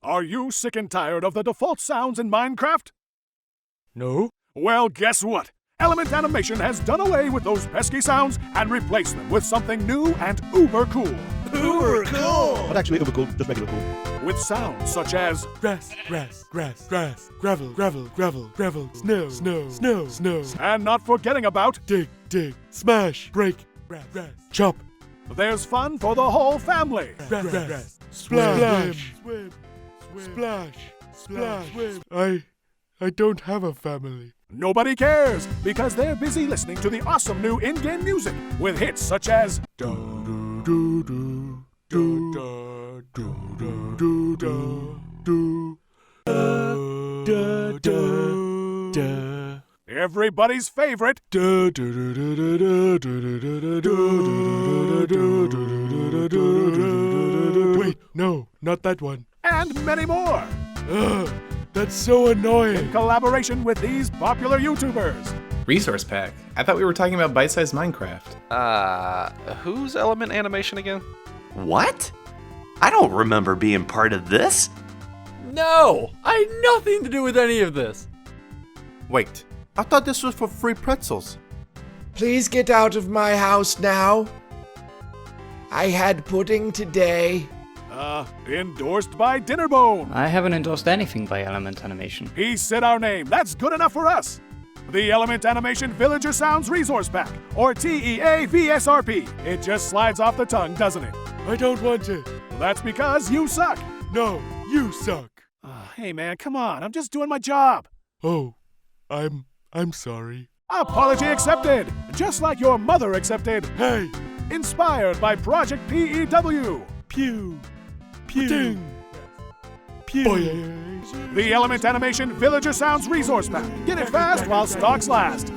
Are you sick and tired of the default sounds in Minecraft? No? Well, guess what? Element Animation has done away with those pesky sounds and replaced them with something new and uber cool. Uber cool! Not actually uber cool, just regular cool. With sounds such as Grass, grass, grass, grass, gravel, gravel, gravel, gravel, snow, snow, snow, snow. and not forgetting about Dig, dig, smash, break, grass, grass, chop, there's fun for the whole family. grass, grass, splash, swim, splash, splash, swim. I don't have a family. Nobody cares because they're busy listening to the awesome new in-game music with hits such as Do do do do do do do do do do do. everybody's favorite Do do do do do do do do do do do do do. Wait, no, not that one. and many more Ugh, that's so annoying. in collaboration with these popular YouTubers. Resource pack? I thought we were talking about bite-sized Minecraft. Who's Element Animation again? What? I don't remember being part of this. No! I had nothing to do with any of this! Wait, I thought this was for free pretzels. Please get out of my house now. I had pudding today. Endorsed by Dinnerbone. I haven't endorsed anything by Element Animation. He said our name. That's good enough for us. The Element Animation Villager Sounds Resource Pack, or T.E.A.V.S.R.P. It just slides off the tongue, doesn't it? I don't want it. That's because you suck. No, you suck. Hey man, come on. I'm just doing my job. Oh, I'm sorry. Apology accepted. Just like your mother accepted. Hey, Inspired by Project P.E.W. pew, pew, ding, pew. The Element Animation Villager Sounds Resource Pack. Get it fast while stocks last.